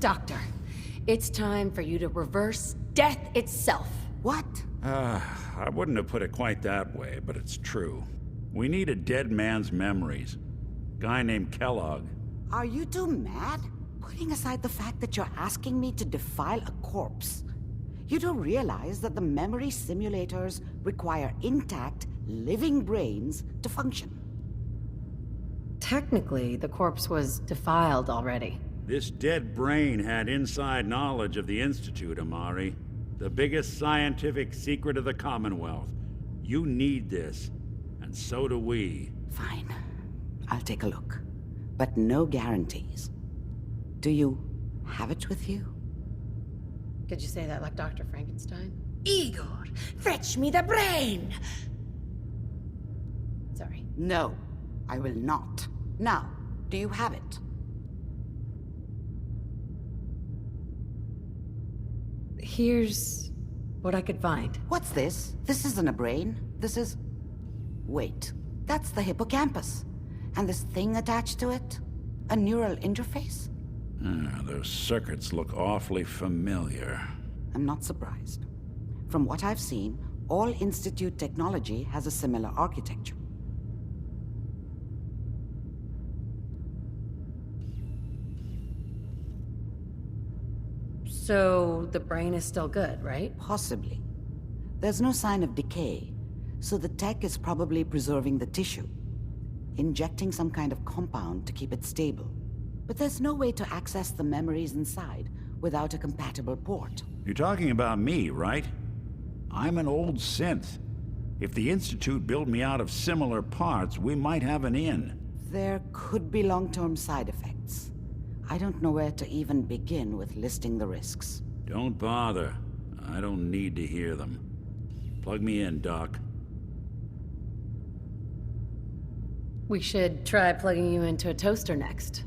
Doctor, it's time for you to reverse death itself. What? I wouldn't have put it quite that way, but it's true. We need a dead man's memories. Guy named Kellogg. Are you two mad? Putting aside the fact that you're asking me to defile a corpse, you don't realize that the memory simulators require intact, living brains to function. Technically, the corpse was defiled already. This dead brain had inside knowledge of the Institute, Amari. The biggest scientific secret of the Commonwealth. You need this, and so do we. Fine. I'll take a look. But no guarantees. Do you have it with you? Could you say that like Dr. Frankenstein? Igor, fetch me the brain! Sorry. No, I will not. Now, do you have it? Here's what I could find. What's this? This isn't a brain. This is... Wait, that's the hippocampus. And this thing attached to it? A neural interface? Those circuits look awfully familiar. I'm not surprised. From what I've seen, all Institute technology has a similar architecture. So, the brain is still good, right? Possibly. There's no sign of decay, so the tech is probably preserving the tissue, injecting some kind of compound to keep it stable. But there's no way to access the memories inside without a compatible port. You're talking about me, right? I'm an old synth. If the Institute built me out of similar parts, we might have an in. There could be long-term side effects. I don't know where to even begin with listing the risks. Don't bother. I don't need to hear them. Plug me in, Doc. We should try plugging you into a toaster next.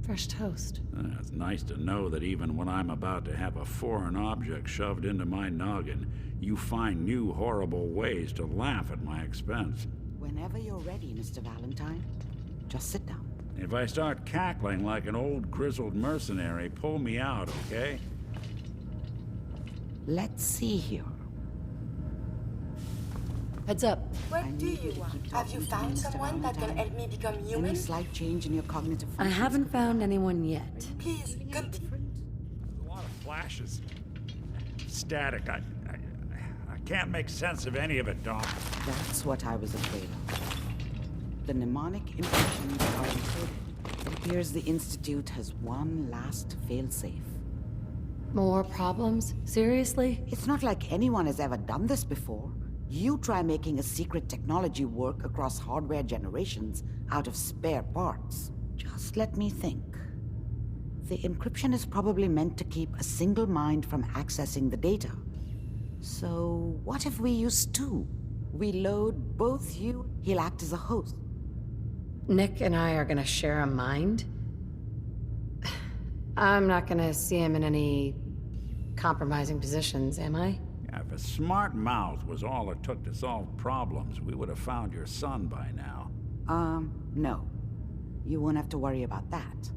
Fresh toast. It's nice to know that even when I'm about to have a foreign object shoved into my noggin, you find new horrible ways to laugh at my expense. Whenever you're ready, Mr. Valentine, just sit down. If I start cackling like an old grizzled mercenary, pull me out, okay? Let's see here. Heads up. What do you want? Have you found someone that can help me become Any human? slight change in your cognitive I functions? haven't found anyone yet. Please, continue. There's a lot of flashes. Static. I can't make sense of any of it, Doc. That's what I was afraid of. The mnemonic impressions are encoded. It appears the Institute has one last failsafe. More problems? Seriously? It's not like anyone has ever done this before. You try making a secret technology work across hardware generations out of spare parts. Just let me think. The encryption is probably meant to keep a single mind from accessing the data. So, what if we use two? We load both you, he'll act as a host. Nick and I are gonna share a mind? I'm not gonna see him in any compromising positions, am I? If a smart mouth was all it took to solve problems, we would have found your son by now. No. You won't have to worry about that.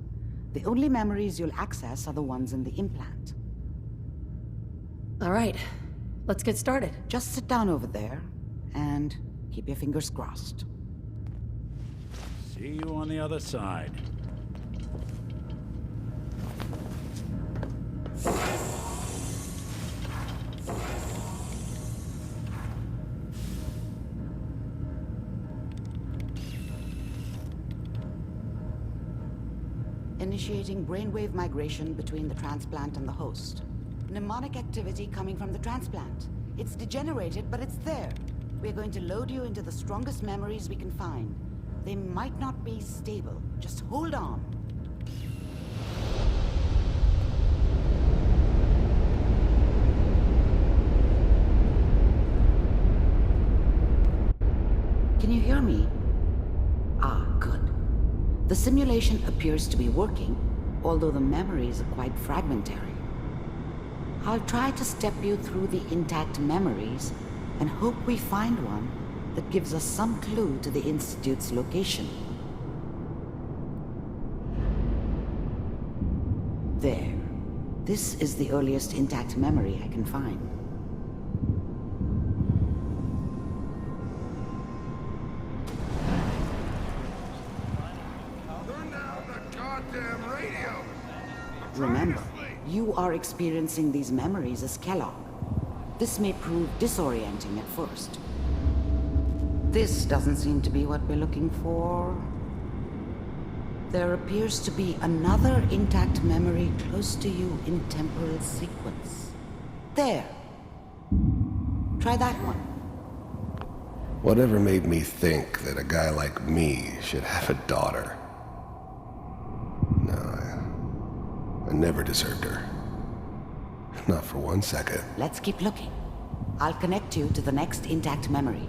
The only memories you'll access are the ones in the implant. All right, let's get started. Just sit down over there, and keep your fingers crossed. See you on the other side. Initiating brainwave migration between the transplant and the host. Mnemonic activity coming from the transplant. It's degenerated, but it's there. We're going to load you into the strongest memories we can find. They might not be stable. Just hold on. Can you hear me? Ah, good. The simulation appears to be working, although the memories are quite fragmentary. I'll try to step you through the intact memories and hope we find one that gives us some clue to the Institute's location. There. This is the earliest intact memory I can find. Turn down the goddamn radio! Remember, you are experiencing these memories as Kellogg. This may prove disorienting at first. This doesn't seem to be what we're looking for. There appears to be another intact memory close to you in temporal sequence. There. Try that one. Whatever made me think that a guy like me should have a daughter? No, I never deserved her. Not for 1 second. Let's keep looking. I'll connect you to the next intact memory.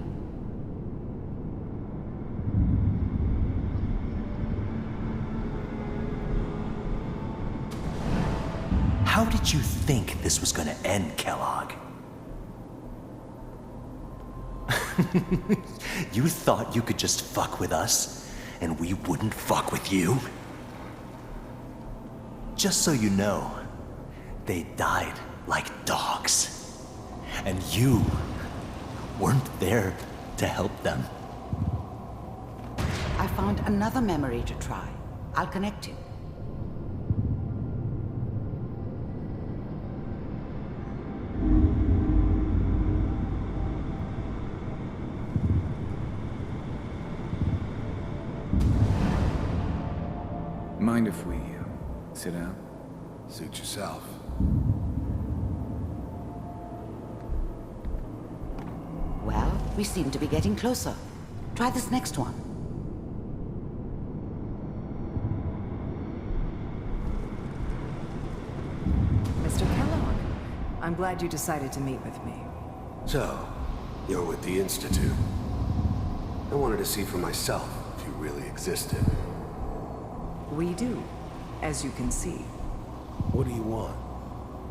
How did you think this was gonna end, Kellogg? You thought you could just fuck with us, and we wouldn't fuck with you? Just so you know, they died like dogs. And you weren't there to help them. I found another memory to try. I'll connect you. Mind if we sit down? Suit yourself. Well, we seem to be getting closer. Try this next one. Mr. Kellogg, I'm glad you decided to meet with me. So, you're with the Institute. I wanted to see for myself if you really existed. We do, as you can see. What do you want?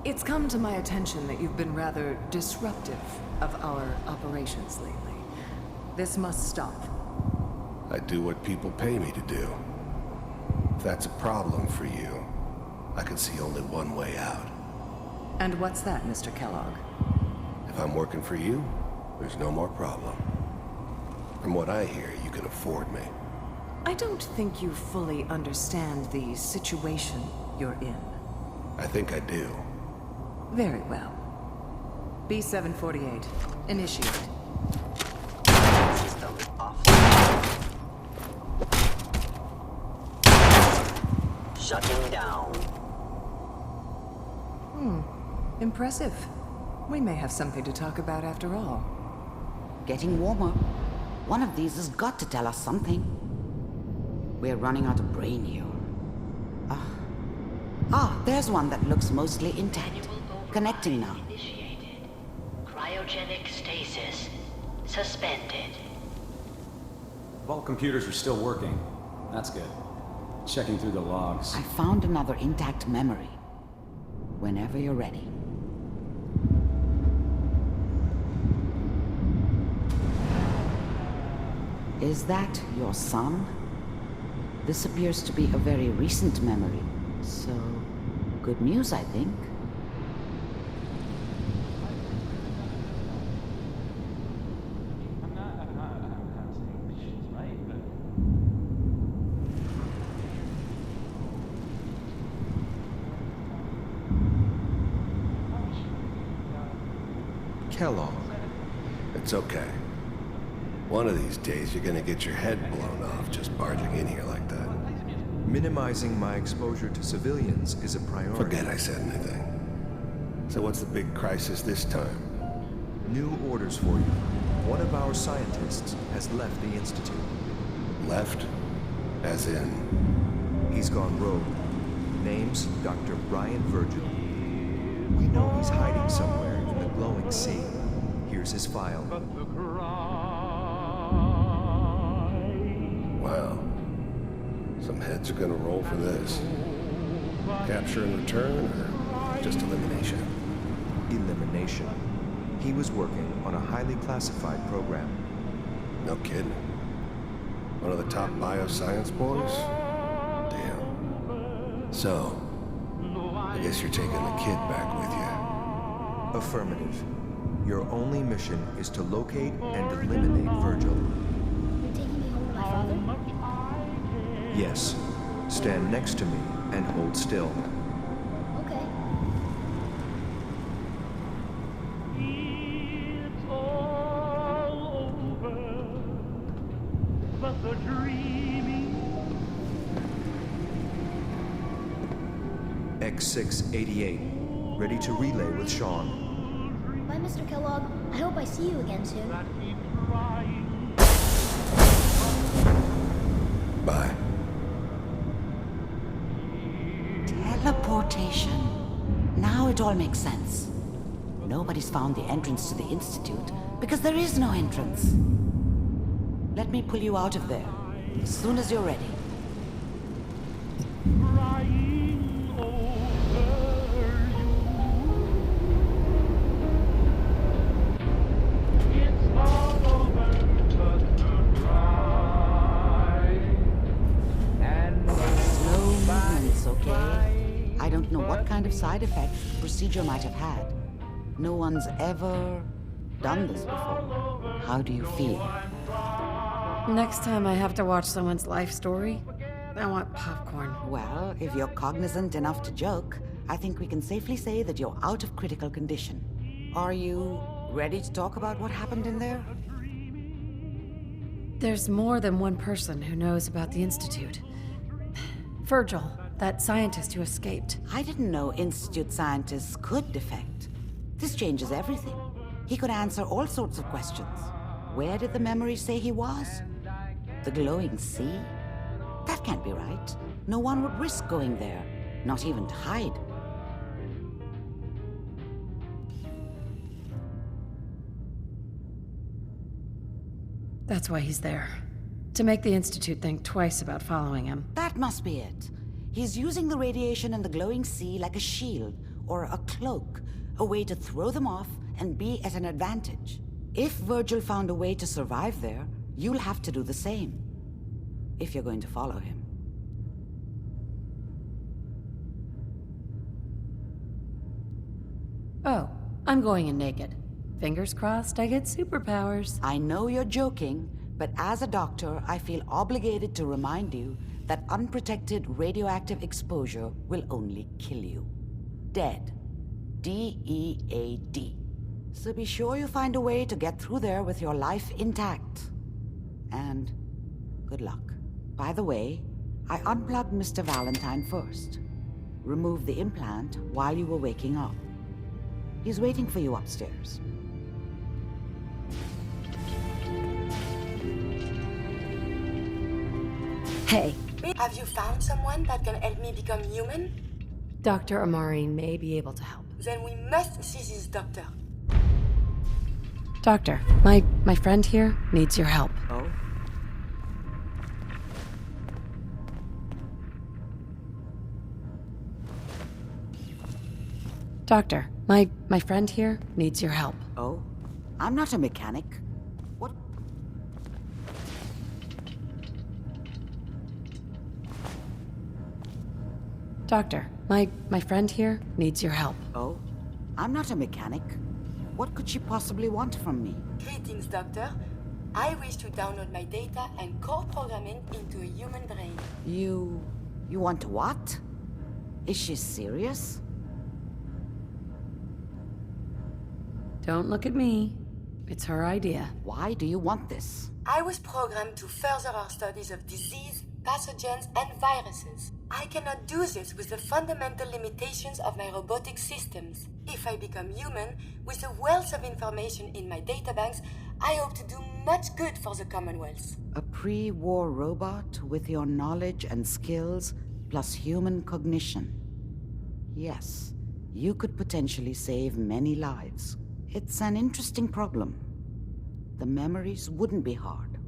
It's come to my attention that you've been rather disruptive of our operations lately. This must stop. I do what people pay me to do. If that's a problem for you, I can see only one way out. And what's that, Mr. Kellogg? If I'm working for you, there's no more problem. From what I hear, you can afford me. I don't think you fully understand the situation you're in. I think I do. Very well. B-748, initiate. System off. Shutting down. Impressive. We may have something to talk about after all. Getting warmer. One of these has got to tell us something. We're running out of brain here. There's one that looks mostly intact. Connecting now. Initiated. Cryogenic stasis suspended. Vault computers are still working. That's good. Checking through the logs. I found another intact memory. Whenever you're ready. Is that your son? This appears to be a very recent memory, so good news, I think. Kellogg. It's okay. One of these days, you're gonna get your head blown off just barging in here like that. Minimizing my exposure to civilians is a priority. Forget I said anything. So what's the big crisis this time? New orders for you. One of our scientists has left the Institute. Left? As in? He's gone rogue. Name's Dr. Brian Virgil. We know he's hiding somewhere in the glowing sea. Here's his file. Wow. Some heads are gonna roll for this. Capture and return, or just elimination? Elimination. He was working on a highly classified program. No kidding. One of the top bioscience boys? Damn. So, I guess you're taking the kid back with you. Affirmative. Your only mission is to locate and eliminate Virgil. You're taking me home to my father? Yes. Stand next to me and hold still. Okay. It's all over, but the dreaming. X688. Ready to relay with Sean. Bye, Mr. Kellogg. I hope I see you again soon. Bye. Teleportation. Now it all makes sense. Nobody's found the entrance to the Institute because there is no entrance. Let me pull you out of there as soon as you're ready. Slow movements, okay? I don't know what kind of side effects the procedure might have had. No one's ever done this before. How do you feel? Next time I have to watch someone's life story, I want popcorn. Well, if you're cognizant enough to joke, I think we can safely say that you're out of critical condition. Are you ready to talk about what happened in there? There's more than one person who knows about the Institute. Virgil, that scientist who escaped. I didn't know Institute scientists could defect. This changes everything. He could answer all sorts of questions. Where did the memory say he was? The glowing sea? That can't be right. No one would risk going there, not even to hide. That's why he's there. To make the Institute think twice about following him. That must be it. He's using the radiation and the glowing sea like a shield or a cloak, a way to throw them off and be at an advantage. If Virgil found a way to survive there, you'll have to do the same. If you're going to follow him. Oh, I'm going in naked. Fingers crossed I get superpowers. I know you're joking, but as a doctor, I feel obligated to remind you that unprotected radioactive exposure will only kill you. Dead. D-E-A-D. So be sure you find a way to get through there with your life intact. And good luck. By the way, I unplugged Mr. Valentine first. Removed the implant while you were waking up. He's waiting for you upstairs. Hey, Have you found someone that can help me become human? Dr. Amari may be able to help. Then we must see this doctor. Doctor, my friend here needs your help. Oh? Doctor, my friend here needs your help. Oh? I'm not a mechanic. What? Doctor, my friend here needs your help. Oh? I'm not a mechanic. What could she possibly want from me? Greetings, doctor. I wish to download my data and core programming into a human brain. You want what? Is she serious? Don't look at me. It's her idea. Why do you want this? I was programmed to further our studies of disease, pathogens, and viruses. I cannot do this with the fundamental limitations of my robotic systems. If I become human, with the wealth of information in my databanks, I hope to do much good for the Commonwealth. A pre-war robot with your knowledge and skills plus human cognition. Yes, you could potentially save many lives. It's an interesting problem. The memories wouldn't be hard.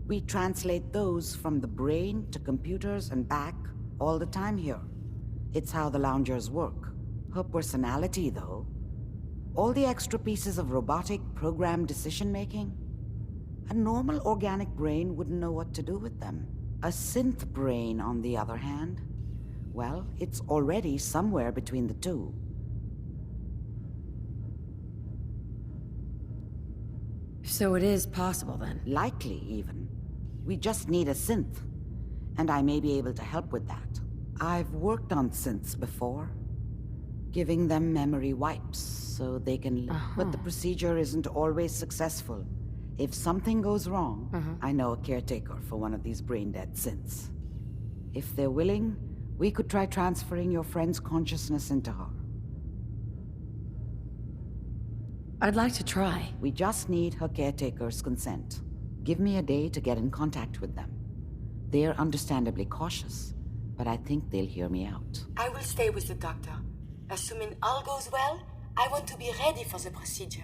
We translate those from the brain to computers and back all the time here. It's how the loungers work. Her personality, though. All the extra pieces of robotic, programmed decision-making. A normal organic brain wouldn't know what to do with them. A synth brain, on the other hand, Well, it's already somewhere between the two. So it is possible then? Likely, even. We just need a synth. And I may be able to help with that. I've worked on synths before. Giving them memory wipes so they can live. But the procedure isn't always successful. If something goes wrong, I know a caretaker for one of these brain-dead synths. If they're willing, we could try transferring your friend's consciousness into her. I'd like to try. We just need her caretaker's consent. Give me a day to get in contact with them. They're understandably cautious, but I think they'll hear me out. I will stay with the doctor. Assuming all goes well, I want to be ready for the procedure.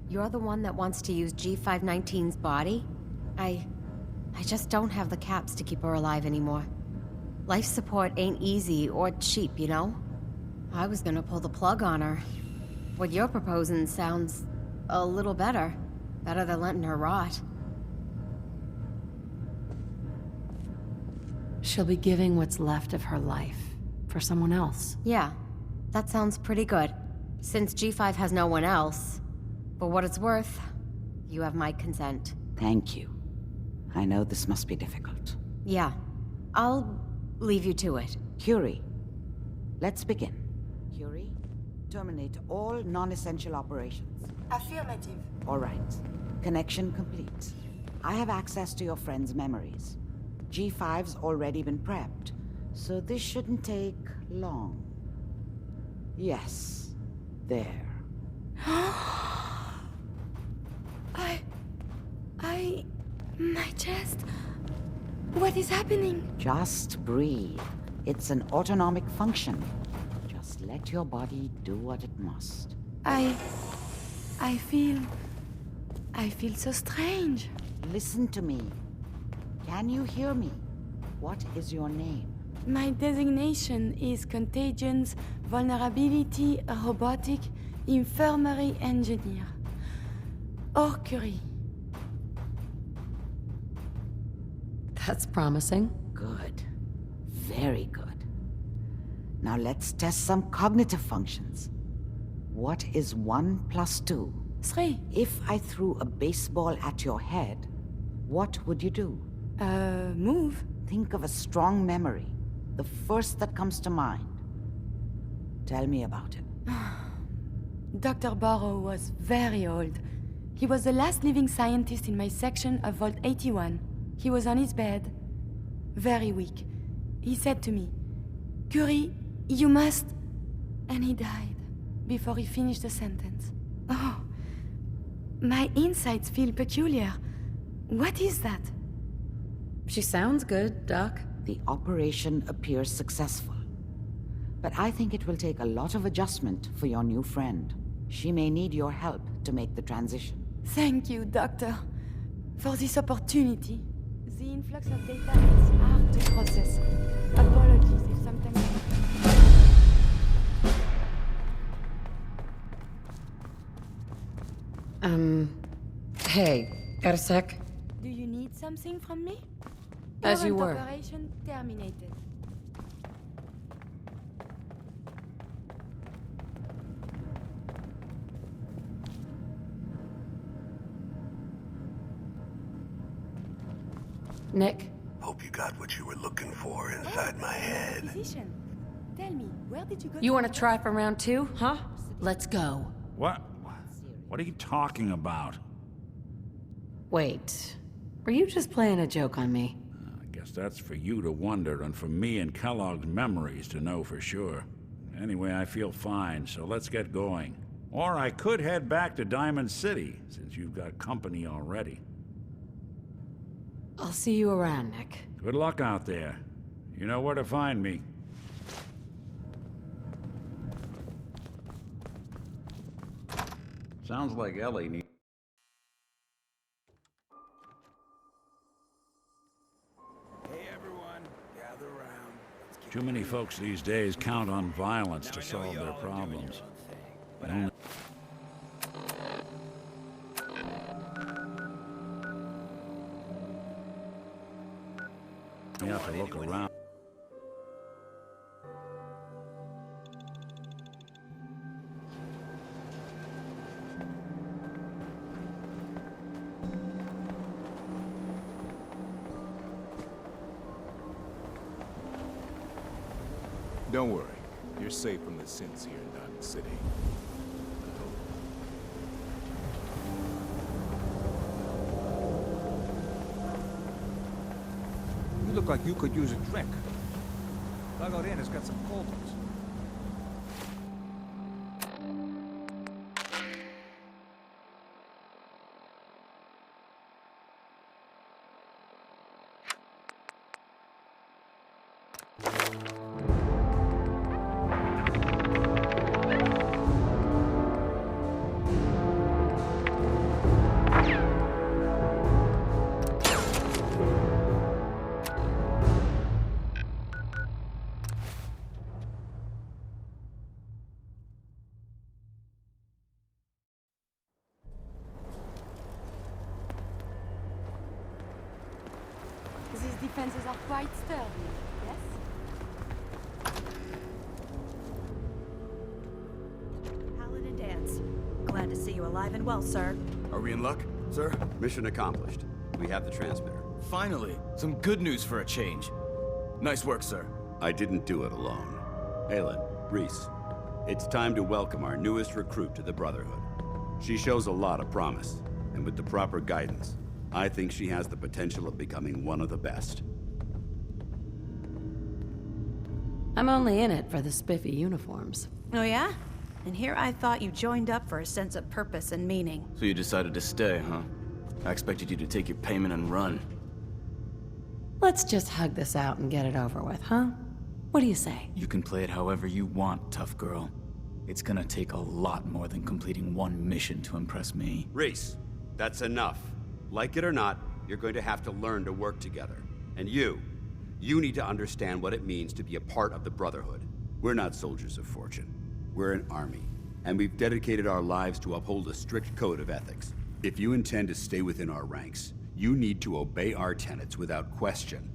You're the one that wants to use G519's body? I just don't have the caps to keep her alive anymore. Life support ain't easy or cheap, you know? I was gonna pull the plug on her. What you're proposing sounds a little better. Better than letting her rot. She'll be giving what's left of her life for someone else. Yeah, that sounds pretty good. Since G5 has no one else, for what it's worth, you have my consent. Thank you. I know this must be difficult. Yeah, I'll leave you to it. Curie, let's begin. Curie, terminate all non-essential operations. Affirmative. All right. Connection complete. I have access to your friend's memories. G5's already been prepped, so this shouldn't take long. Yes. There. My chest. What is happening? Just breathe. It's an autonomic function. Just let your body do what it must. I feel so strange. Listen to me. Can you hear me? What is your name? My designation is Contagions Vulnerability Robotic Infirmary Engineer. Or Curie. That's promising. Good. Very good. Now let's test some cognitive functions. What is 1 plus 2? 3. If I threw a baseball at your head, what would you do? Move. Think of a strong memory. The first that comes to mind. Tell me about it. Dr. Barrow was very old. He was the last living scientist in my section of Vault 81. He was on his bed, very weak. He said to me, "Curie, you must..." And he died before he finished the sentence. Oh, my insights feel peculiar. What is that? She sounds good, Doc. The operation appears successful. But I think it will take a lot of adjustment for your new friend. She may need your help to make the transition. Thank you, Doctor, for this opportunity. The influx of data is hard to process. Apologies if sometimes... Hey, got a sec? Do you need something from me? As you Current were. Operation terminated. Nick? Hope you got what you were looking for inside my head. Physician, tell me, where did you go? You want to try for round 2, huh? Let's go. What? What are you talking about? Wait. Were you just playing a joke on me? I guess that's for you to wonder, and for me and Kellogg's memories to know for sure. Anyway, I feel fine, so let's get going. Or I could head back to Diamond City, since you've got company already. I'll see you around, Nick. Good luck out there. You know where to find me. Sounds like Ellie needs... Hey everyone, gather around. Too many folks these days count on violence to solve their problems. Only- You have to look around. Don't worry, you're safe from the sins here in Diamond City. You look like you could use a drink. Lago has got some cold ones. These defenses are quite sturdy, yes? Paladin Dance. Glad to see you alive and well, sir. Are we in luck, sir? Mission accomplished. We have the transmitter. Finally! Some good news for a change. Nice work, sir. I didn't do it alone. Aelin, Reese, it's time to welcome our newest recruit to the Brotherhood. She shows a lot of promise, and with the proper guidance, I think she has the potential of becoming one of the best. I'm only in it for the spiffy uniforms. Oh yeah? And here I thought you joined up for a sense of purpose and meaning. So you decided to stay, huh? I expected you to take your payment and run. Let's just hug this out and get it over with, huh? What do you say? You can play it however you want, tough girl. It's gonna take a lot more than completing one mission to impress me. Reese, that's enough. Like it or not, you're going to have to learn to work together. And you need to understand what it means to be a part of the Brotherhood. We're not soldiers of fortune. We're an army, and we've dedicated our lives to uphold a strict code of ethics. If you intend to stay within our ranks, you need to obey our tenets without question.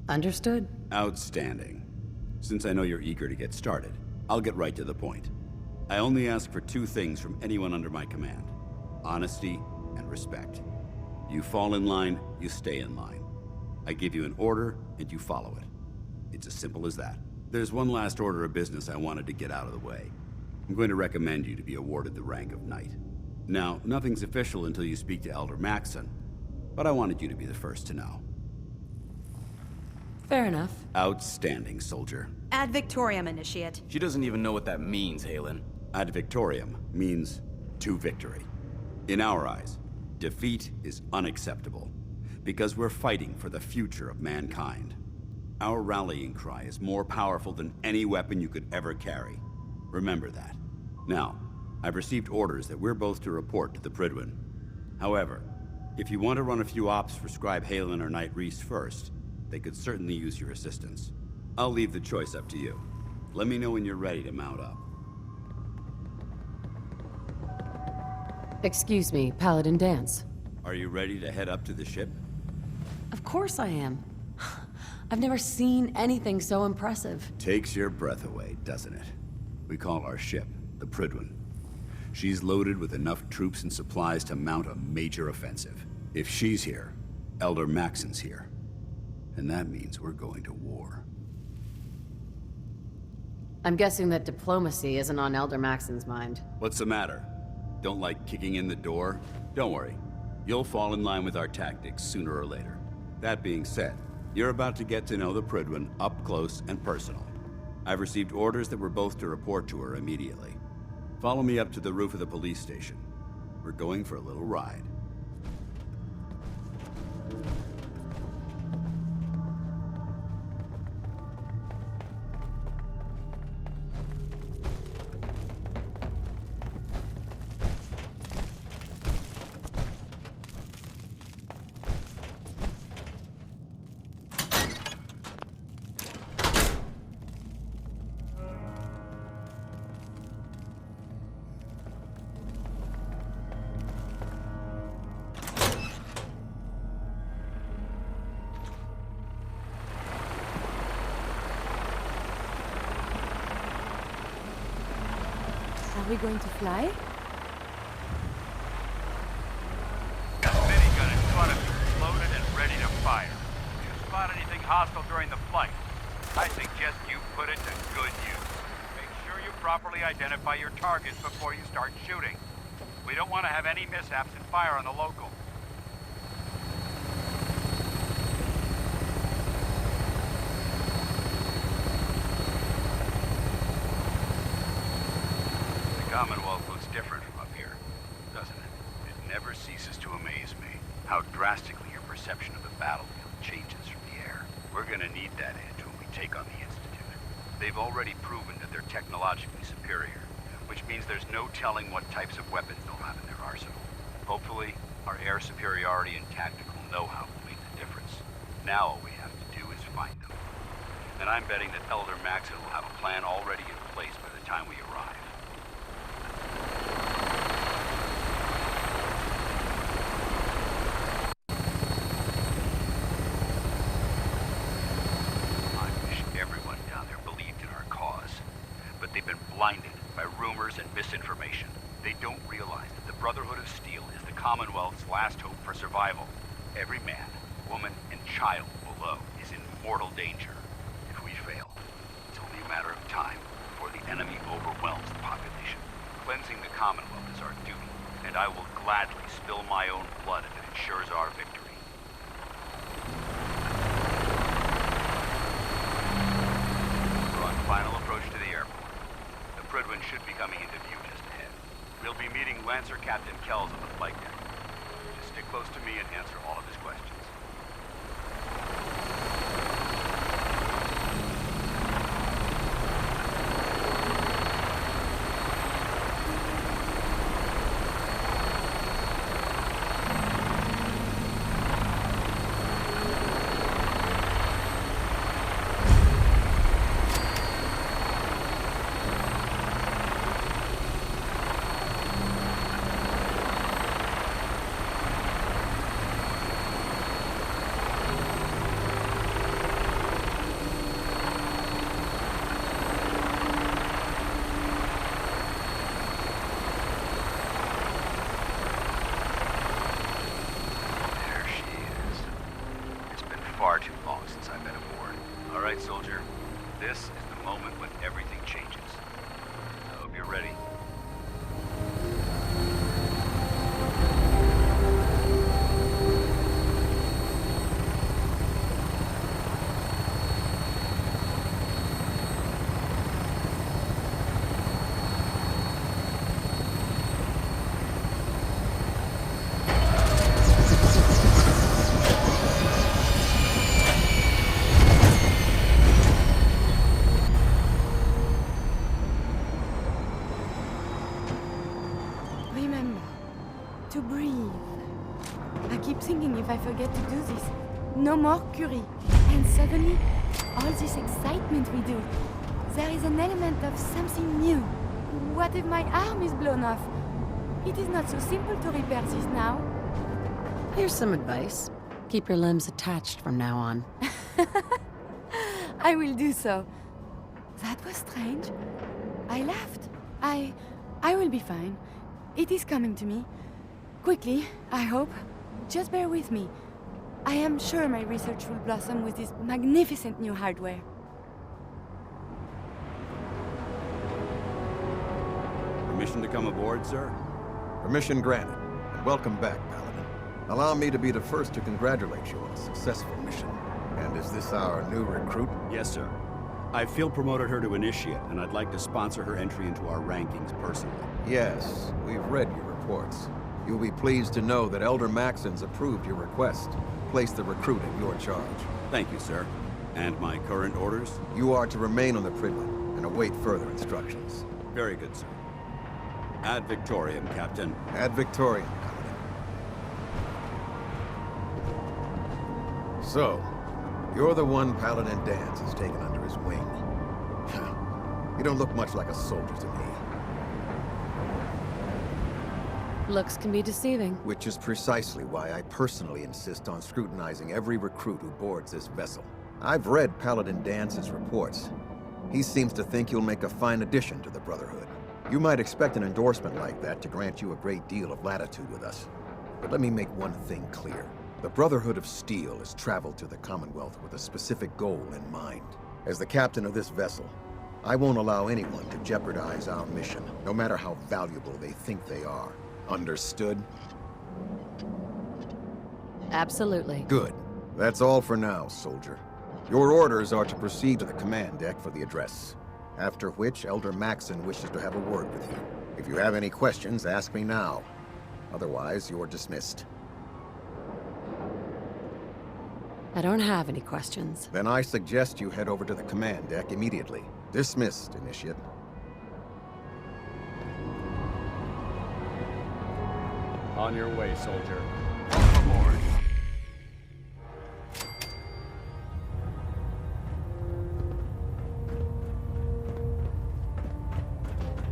Understood. Outstanding. Since I know you're eager to get started, I'll get right to the point. I only ask for two things from anyone under my command: honesty and respect. You fall in line, you stay in line. I give you an order, and you follow it. It's as simple as that. There's one last order of business I wanted to get out of the way. I'm going to recommend you to be awarded the rank of Knight. Now, nothing's official until you speak to Elder Maxson, but I wanted you to be the first to know. Fair enough. Outstanding, soldier. Ad Victoriam, Initiate. She doesn't even know what that means, Aelin. Ad Victoriam means to victory. In our eyes, defeat is unacceptable, because we're fighting for the future of mankind. Our rallying cry is more powerful than any weapon you could ever carry. Remember that. Now, I've received orders that we're both to report to the Prydwen. However, if you want to run a few ops for Scribe Halen or Knight Reese first, they could certainly use your assistance. I'll leave the choice up to you. Let me know when you're ready to mount up. Excuse me, Paladin Dance. Are you ready to head up to the ship? Of course I am. I've never seen anything so impressive. Takes your breath away, doesn't it? We call our ship the Prydwen. She's loaded with enough troops and supplies to mount a major offensive. If she's here, Elder Maxson's here. And that means we're going to war. I'm guessing that diplomacy isn't on Elder Maxson's mind. What's the matter? Don't like kicking in the door? Don't worry. You'll fall in line with our tactics sooner or later. That being said, you're about to get to know the Prydwen up close and personal. I've received orders that we're both to report to her immediately. Follow me up to the roof of the police station. We're going for a little ride. Are we going to fly? Minigun in front of you, loaded and ready to fire. If you spot anything hostile during the flight, I suggest you put it to good use. Make sure you properly identify your targets before you start shooting. We don't want to have any mishaps and fire on the local. The Commonwealth looks different from up here, doesn't it? It never ceases to amaze me how drastically your perception of the battlefield changes from the air. We're gonna need that edge when we take on the Institute. They've already proven that they're technologically superior, which means there's no telling what types of weapons they'll have in their arsenal. Hopefully, our air superiority and tactical know-how will make the difference. Now all we have to do is find them. And I'm betting that Elder Maxon will have a plan already in place by the time we arrive. They've been blinded by rumors and misinformation. They don't realize that the Brotherhood of Steel is the Commonwealth's last hope for survival. Every man, woman, and child below is in mortal danger. If we fail, it's only a matter of time before the enemy overwhelms the population. Cleansing the Commonwealth is our duty, and I will gladly spill my own blood if it ensures our victory. We're on final approach to the airport. Prydwen should be coming into view just ahead. We'll be meeting Lancer Captain Kells on the flight deck. Just stick close to me and answer all of his questions. Far too long since I've been aboard. All right, soldier. This is the moment when everything changes. I hope you're ready. To breathe. I keep thinking if I forget to do this, no more Curie. And suddenly, all this excitement we do. There is an element of something new. What if my arm is blown off? It is not so simple to repair this now. Here's some advice. Keep your limbs attached from now on. I will do so. That was strange. I laughed. I will be fine. It is coming to me. Quickly, I hope. Just bear with me. I am sure my research will blossom with this magnificent new hardware. Permission to come aboard, sir? Permission granted. And welcome back, Paladin. Allow me to be the first to congratulate you on a successful mission. And is this our new recruit? Yes, sir. I field promoted her to initiate, and I'd like to sponsor her entry into our rankings personally. Yes, we've read your reports. You'll be pleased to know that Elder Maxon's approved your request. Place the recruit in your charge. Thank you, sir. And my current orders? You are to remain on the Pridlin and await further instructions. Very good, sir. Ad Victoriam, Captain. Ad Victoriam, Paladin. So, you're the one Paladin Danse has taken under his wing. You don't look much like a soldier to me. Looks can be deceiving. Which is precisely why I personally insist on scrutinizing every recruit who boards this vessel. I've read Paladin Dance's reports. He seems to think you'll make a fine addition to the Brotherhood. You might expect an endorsement like that to grant you a great deal of latitude with us. But let me make one thing clear. The Brotherhood of Steel has traveled to the Commonwealth with a specific goal in mind. As the captain of this vessel, I won't allow anyone to jeopardize our mission, no matter how valuable they think they are. Understood? Absolutely. Good. That's all for now, soldier. Your orders are to proceed to the command deck for the address. After which, Elder Maxon wishes to have a word with you. If you have any questions, ask me now. Otherwise, you're dismissed. I don't have any questions. Then I suggest you head over to the command deck immediately. Dismissed, Initiate. On your way, soldier. Welcome aboard.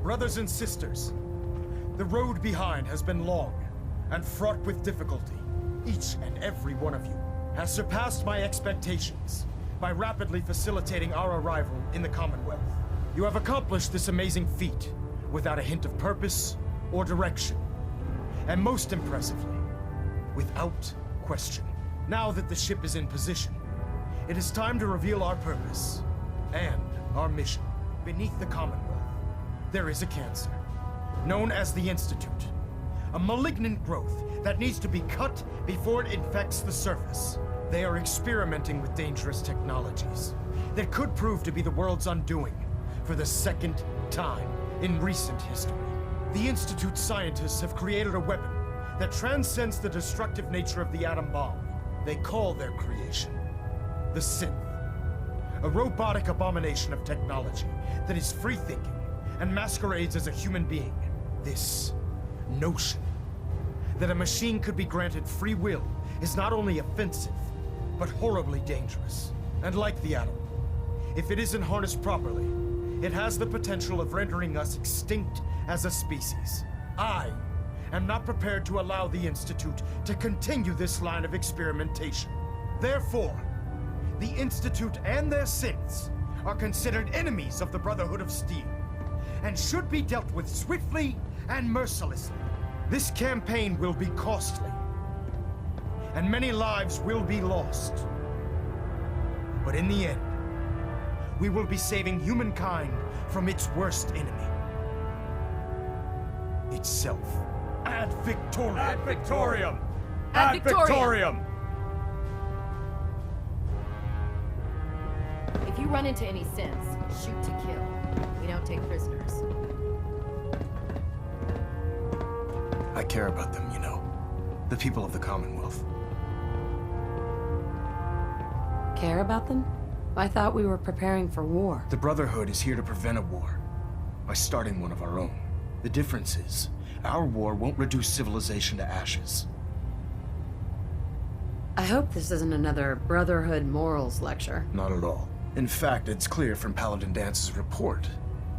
Brothers and sisters, the road behind has been long and fraught with difficulty. Each and every one of you has surpassed my expectations by rapidly facilitating our arrival in the Commonwealth. You have accomplished this amazing feat without a hint of purpose or direction. And most impressively, without question. Now that the ship is in position, it is time to reveal our purpose and our mission. Beneath the Commonwealth, there is a cancer, known as the Institute. A malignant growth that needs to be cut before it infects the surface. They are experimenting with dangerous technologies that could prove to be the world's undoing for the second time in recent history. The Institute's scientists have created a weapon that transcends the destructive nature of the atom bomb. They call their creation the Synth. A robotic abomination of technology that is free-thinking and masquerades as a human being. This notion that a machine could be granted free will is not only offensive, but horribly dangerous. And like the atom, if it isn't harnessed properly, it has the potential of rendering us extinct as a species. I am not prepared to allow the Institute to continue this line of experimentation. Therefore, the Institute and their synths are considered enemies of the Brotherhood of Steel, and should be dealt with swiftly and mercilessly. This campaign will be costly, and many lives will be lost. But in the end, we will be saving humankind from its worst enemy. Itself. Ad Victoriam! Ad Victoriam! Ad Victoriam! If you run into any synths, shoot to kill. We don't take prisoners. I care about them, you know. The people of the Commonwealth. Care about them? I thought we were preparing for war. The Brotherhood is here to prevent a war by starting one of our own. The difference is, our war won't reduce civilization to ashes. I hope this isn't another Brotherhood morals lecture. Not at all. In fact, it's clear from Paladin Dance's report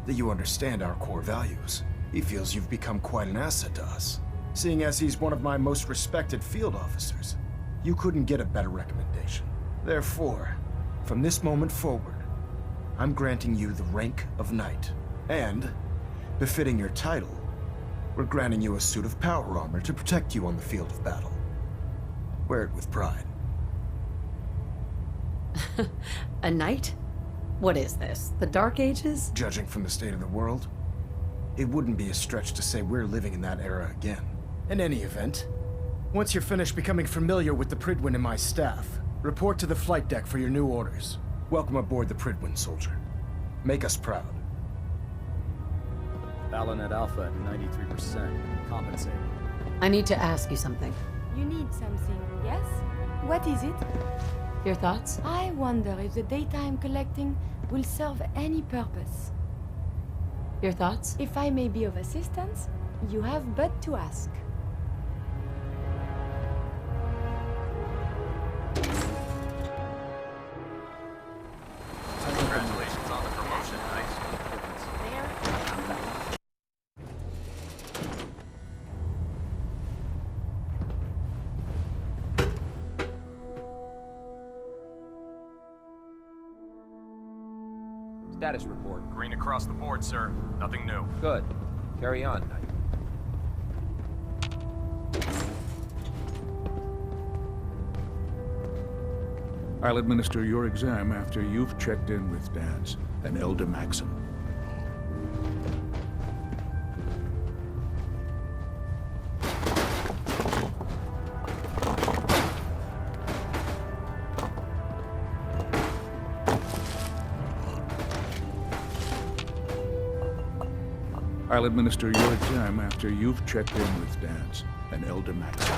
that you understand our core values. He feels you've become quite an asset to us. Seeing as he's one of my most respected field officers, you couldn't get a better recommendation. Therefore, from this moment forward, I'm granting you the rank of Knight. And, befitting your title, we're granting you a suit of power armor to protect you on the field of battle. Wear it with pride. A knight? What is this? The Dark Ages? Judging from the state of the world, it wouldn't be a stretch to say we're living in that era again. In any event, Once you're finished becoming familiar with the Pridwin and my staff, report to the flight deck for your new orders. Welcome aboard the Pridwin, soldier. Make us proud. Fallon at Alpha at 93%. Compensate. I need to ask you something. You need something, yes? What is it? Your thoughts? I wonder if the data I'm collecting will serve any purpose. Your thoughts? If I may be of assistance, you have but to ask. Congratulations on the promotion, nice. Status report. Green across the board, sir. Nothing new. Good. Carry on, Knight. I'll administer your exam after you've checked in with Dance and Elder Maxim. I'll administer your exam after you've checked in with Dance and Elder Maxim.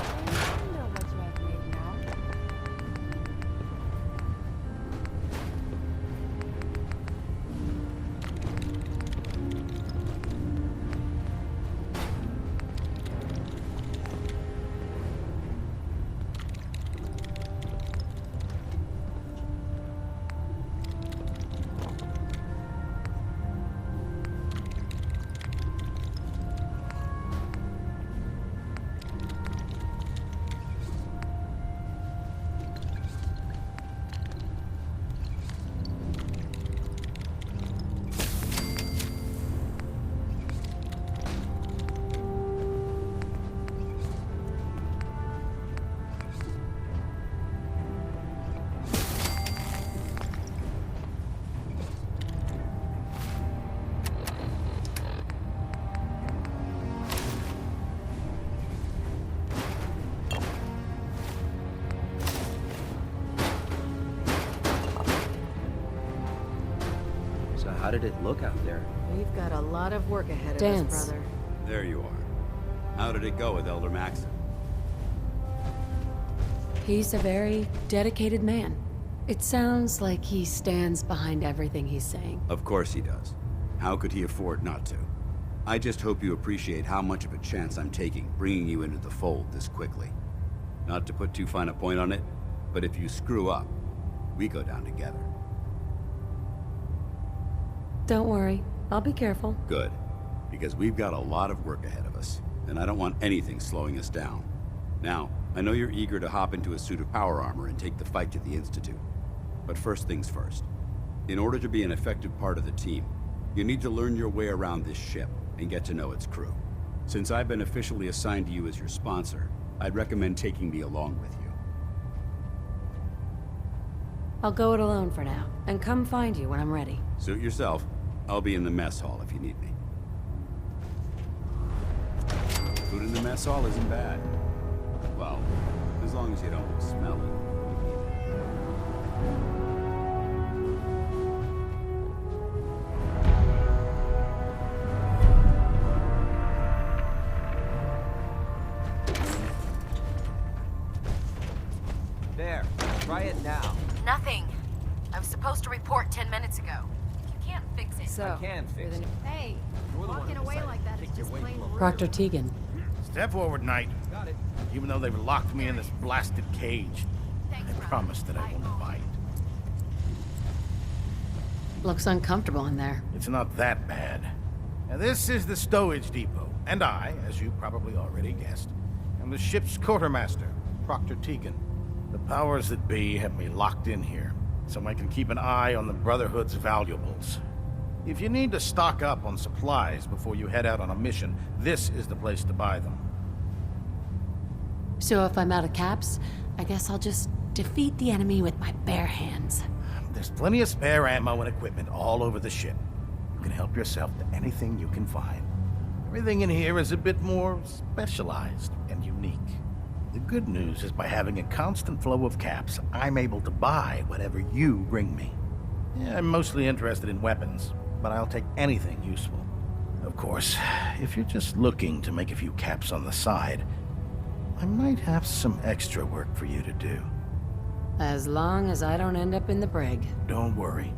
How did it look out there? We've got a lot of work ahead of Dance. us, brother. There you are. How did it go with Elder Maxim? He's a very dedicated man. It sounds like he stands behind everything he's saying. Of course he does. How could he afford not to? I just hope you appreciate how much of a chance I'm taking bringing you into the fold this quickly. Not to put too fine a point on it, but if you screw up, we go down together. Don't worry. I'll be careful. Good. Because we've got a lot of work ahead of us, and I don't want anything slowing us down. Now, I know you're eager to hop into a suit of power armor and take the fight to the Institute. But first things first. In order to be an effective part of the team, you need to learn your way around this ship and get to know its crew. Since I've been officially assigned to you as your sponsor, I'd recommend taking me along with you. I'll go it alone for now, and come find you when I'm ready. Suit yourself. I'll be in the mess hall if you need me. Food in the mess hall isn't bad. Well, as long as you don't smell it. There. Try it now. Nothing. I was supposed to report 10 minutes ago. You can't fix it. I can fix it. Hey, You're the one walking who away decided like that to is kick your just weight plain below. rude. Proctor Tegan. Step forward, Knight. Got it. Even though they've locked me in this blasted cage, I promise that I won't bite. Looks uncomfortable in there. It's not that bad. Now, this is the stowage depot, and I, as you probably already guessed, am the ship's quartermaster, Proctor Tegan. The powers that be have me locked in here, so I can keep an eye on the Brotherhood's valuables. If you need to stock up on supplies before you head out on a mission, this is the place to buy them. So if I'm out of caps, I guess I'll just defeat the enemy with my bare hands. There's plenty of spare ammo and equipment all over the ship. You can help yourself to anything you can find. Everything in here is a bit more specialized and unique. The good news is by having a constant flow of caps, I'm able to buy whatever you bring me. Yeah, I'm mostly interested in weapons, but I'll take anything useful. Of course, if you're just looking to make a few caps on the side, I might have some extra work for you to do. As long as I don't end up in the brig. Don't worry.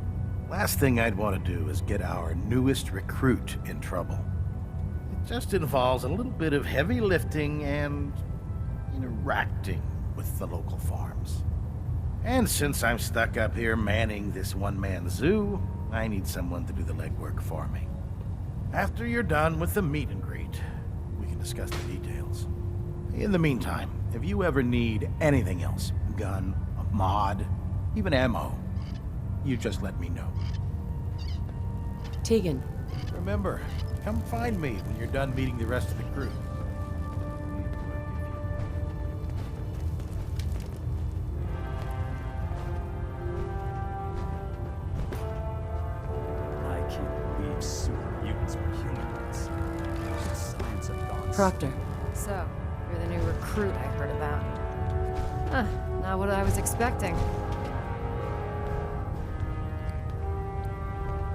Last thing I'd want to do is get our newest recruit in trouble. It just involves a little bit of heavy lifting and interacting with the local farms. And since I'm stuck up here manning this one-man zoo, I need someone to do the legwork for me. After you're done with the meet and greet, we can discuss the details. In the meantime, if you ever need anything else, gun, a mod, even ammo, you just let me know. Tegan. Remember, come find me when you're done meeting the rest of the crew. I can't believe super mutants were humanoids. The science of gone. Proctor. So, you're the new recruit I heard about. Huh, not what I was expecting.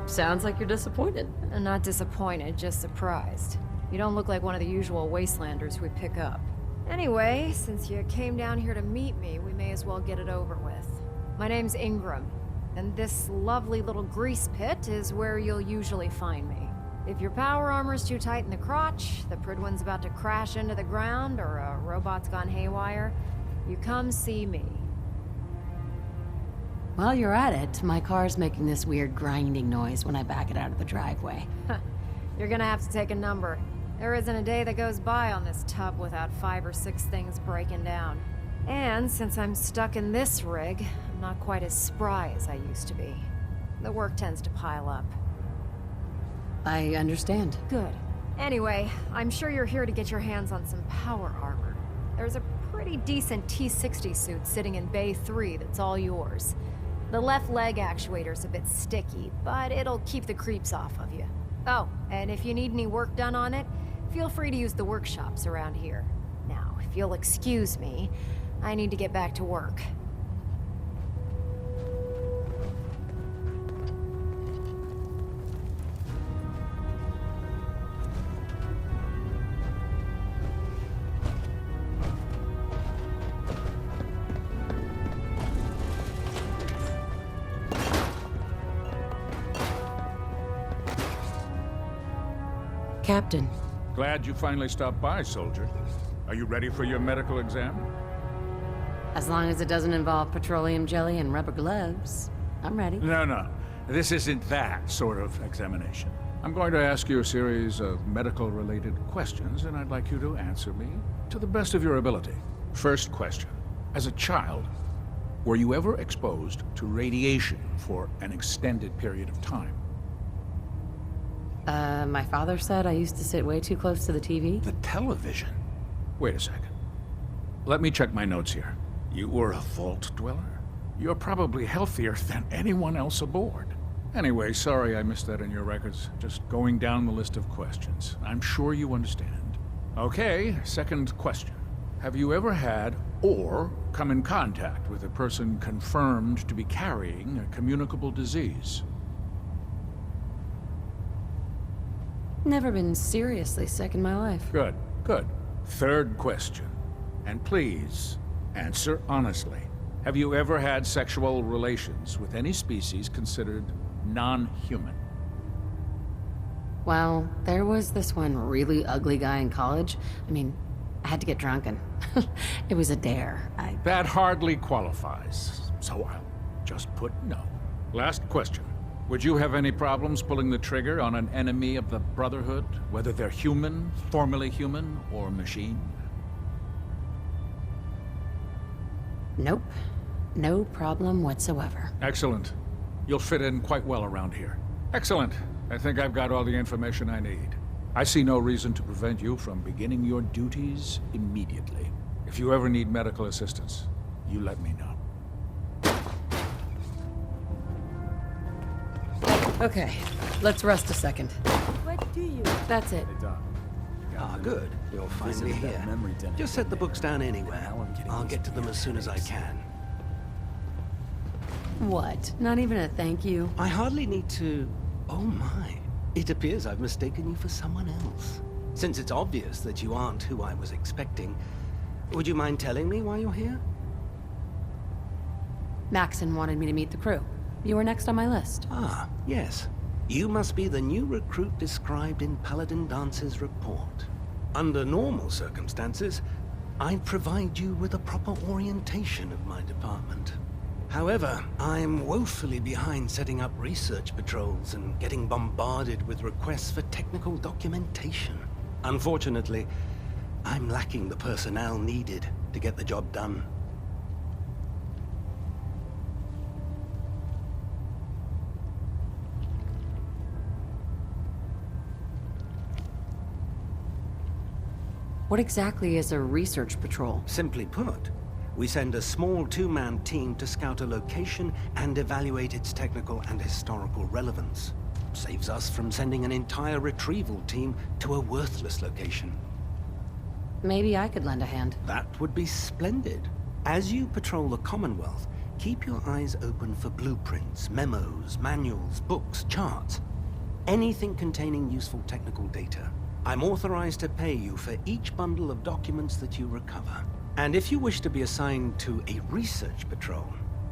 Sounds like you're disappointed. Not disappointed, just surprised. You don't look like one of the usual wastelanders we pick up. Anyway, since you came down here to meet me, we may as well get it over with. My name's Ingram, and this lovely little grease pit is where you'll usually find me. If your power armor's too tight in the crotch, the Pridwin's about to crash into the ground, or a robot's gone haywire, you come see me. While you're at it, my car's making this weird grinding noise when I back it out of the driveway. You're gonna have to take a number. There isn't a day that goes by on this tub without 5 or 6 things breaking down. And since I'm stuck in this rig, I'm not quite as spry as I used to be. The work tends to pile up. I understand. Good. Anyway, I'm sure you're here to get your hands on some power armor. There's a pretty decent T-60 suit sitting in Bay 3 that's all yours. The left leg actuator's a bit sticky, but it'll keep the creeps off of you. Oh, and if you need any work done on it, feel free to use the workshops around here. Now, if you'll excuse me, I need to get back to work. Captain. Glad you finally stopped by, soldier. Are you ready for your medical exam? As long as it doesn't involve petroleum jelly and rubber gloves, I'm ready. No. This isn't that sort of examination. I'm going to ask you a series of medical-related questions, and I'd like you to answer me to the best of your ability. First question. As a child, were you ever exposed to radiation for an extended period of time? My father said I used to sit way too close to the TV. The television? Wait a second. Let me check my notes here. You were a vault dweller? You're probably healthier than anyone else aboard. Anyway, sorry I missed that in your records. Just going down the list of questions. I'm sure you understand. Okay, second question. Have you ever had or come in contact with a person confirmed to be carrying a communicable disease? Never been seriously sick in my life. Good. Third question. And please, answer honestly. Have you ever had sexual relations with any species considered non-human? Well, there was this one really ugly guy in college. I mean, I had to get drunk and it was a dare. That hardly qualifies, so I'll just put no. Last question. Would you have any problems pulling the trigger on an enemy of the Brotherhood, whether they're human, formerly human, or machine? Nope. No problem whatsoever. Excellent. You'll fit in quite well around here. Excellent. I think I've got all the information I need. I see no reason to prevent you from beginning your duties immediately. If you ever need medical assistance, you let me know. Okay, let's rest a second. What do you? That's it. Hey, Doc. You Ah, good. You're finally here. Just set the books down anywhere. I'll get to them as soon as I can. What? Not even a thank you? I hardly need to... Oh my. It appears I've mistaken you for someone else. Since it's obvious that you aren't who I was expecting, would you mind telling me why you're here? Maxon wanted me to meet the crew. You were next on my list. Ah, yes. You must be the new recruit described in Paladin Dance's report. Under normal circumstances, I'd provide you with a proper orientation of my department. However, I'm woefully behind setting up research patrols and getting bombarded with requests for technical documentation. Unfortunately, I'm lacking the personnel needed to get the job done. What exactly is a research patrol? Simply put, we send a small two-man team to scout a location and evaluate its technical and historical relevance. Saves us from sending an entire retrieval team to a worthless location. Maybe I could lend a hand. That would be splendid. As you patrol the Commonwealth, keep your eyes open for blueprints, memos, manuals, books, charts. Anything containing useful technical data. I'm authorized to pay you for each bundle of documents that you recover. And if you wish to be assigned to a research patrol,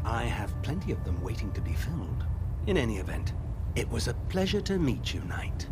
I have plenty of them waiting to be filled. In any event, it was a pleasure to meet you, Knight.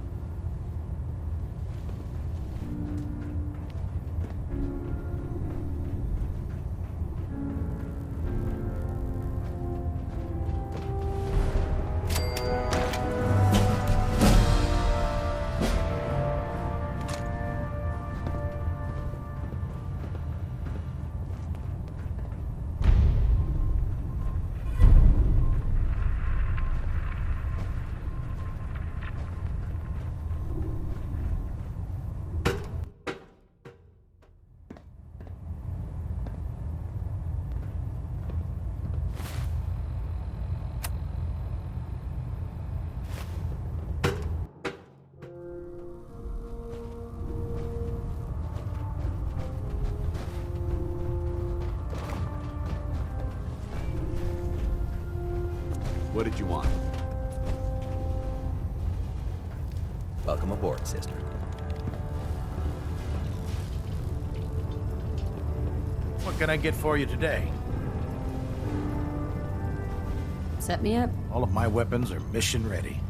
What did you want? Welcome aboard, sister. What can I get for you today? Set me up. All of my weapons are mission ready.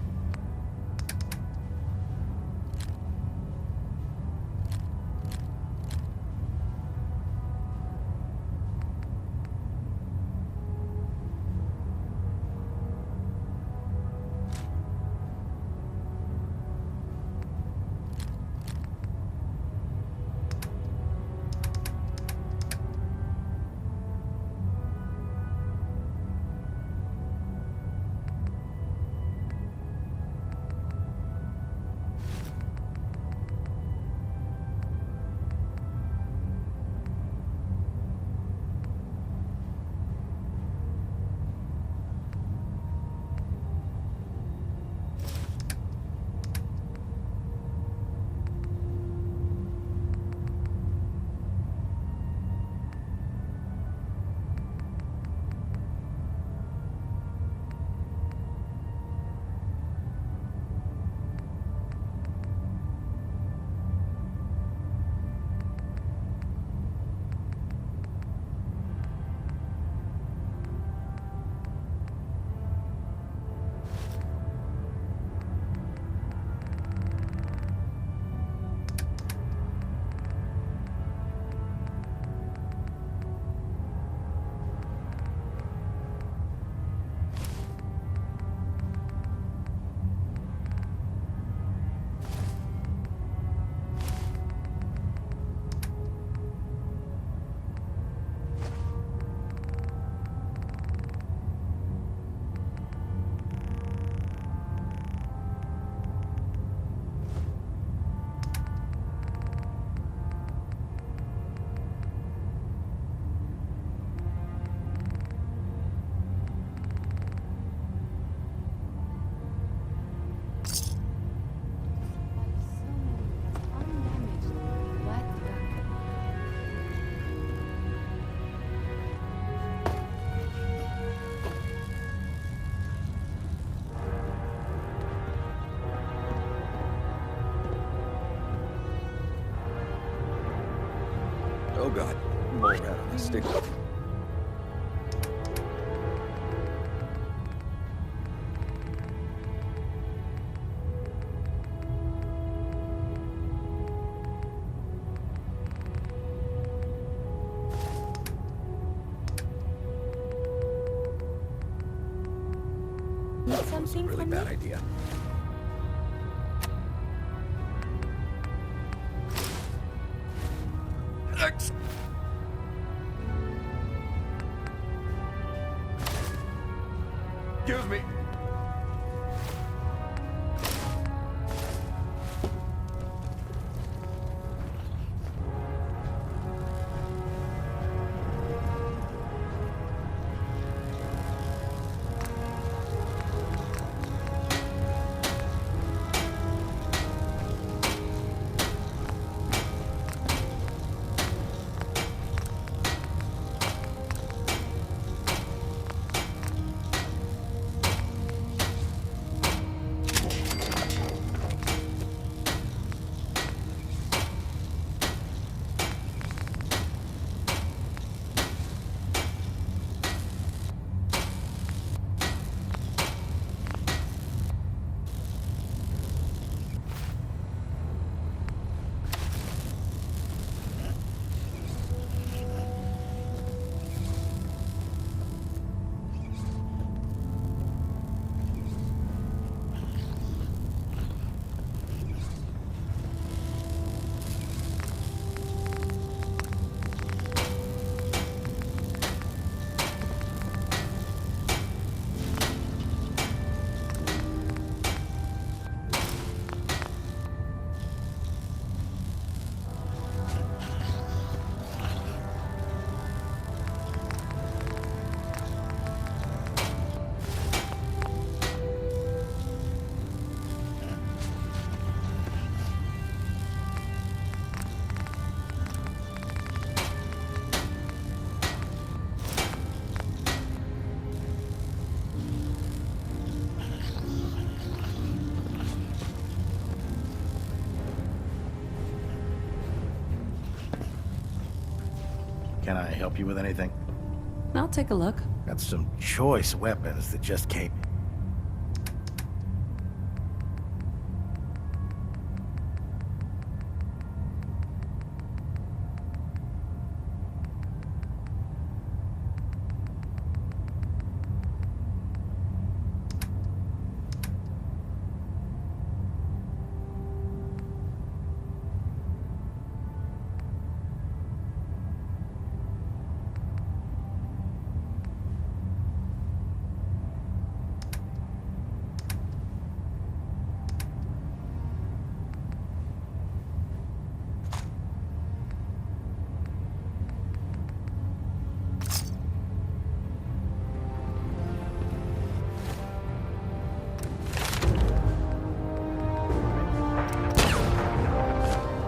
stick with you. Need something Really from bad me? idea. Excuse me. Can I help you with anything? I'll take a look. Got some choice weapons that just came.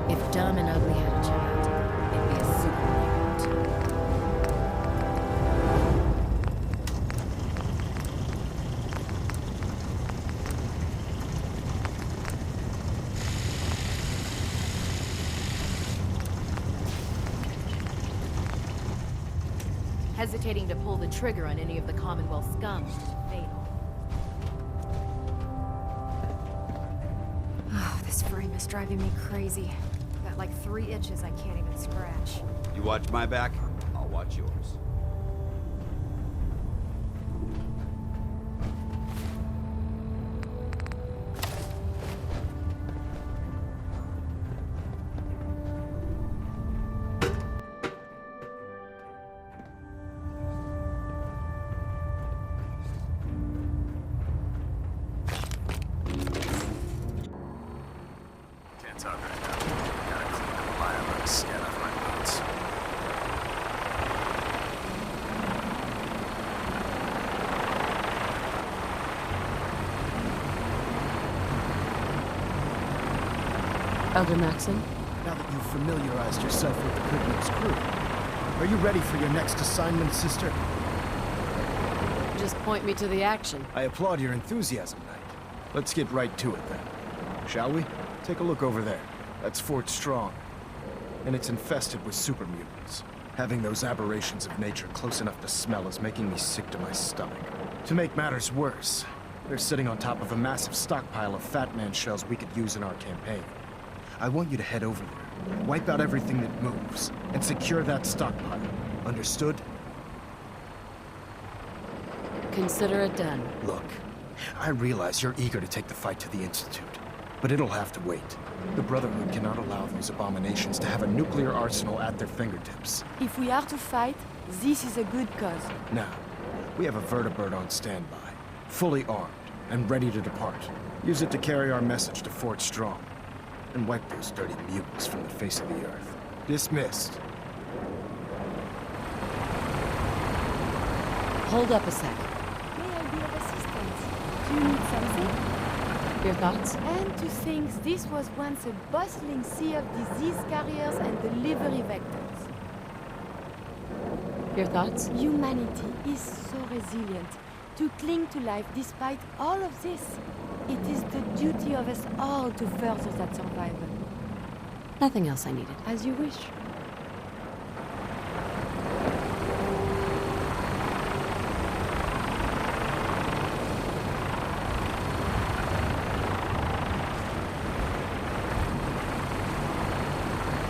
If Dumb and Ugly had a child, it'd be a super mutant. Hesitating to pull the trigger on any of the Commonwealth scum would be fatal. Oh, this frame is driving me crazy. Got like 3 itches I can't even scratch. You watch my back, I'll watch yours. Can't talk right now. Gotta clean the mire by the skin off my boots. Elder Maxon? Now that you've familiarized yourself with the Criminal's crew, are you ready for your next assignment, sister? Just point me to the action. I applaud your enthusiasm, Knight. Let's get right to it, then. Shall we? Take a look over there. That's Fort Strong. And it's infested with super mutants. Having those aberrations of nature close enough to smell is making me sick to my stomach. To make matters worse, they're sitting on top of a massive stockpile of Fat Man shells we could use in our campaign. I want you to head over there, wipe out everything that moves, and secure that stockpile. Understood? Consider it done. Look, I realize you're eager to take the fight to the Institute, but it'll have to wait. The Brotherhood cannot allow those abominations to have a nuclear arsenal at their fingertips. If we are to fight, this is a good cause. Now, we have a vertibird on standby, fully armed, and ready to depart. Use it to carry our message to Fort Strong, and wipe those dirty mutants from the face of the earth. Dismissed. Hold up a sec. May I be of assistance? Do you need something? Your thoughts? And to think this was once a bustling sea of disease carriers and delivery vectors. Your thoughts? Humanity is so resilient to cling to life despite all of this. It is the duty of us all to further that survival. Nothing else I needed. As you wish.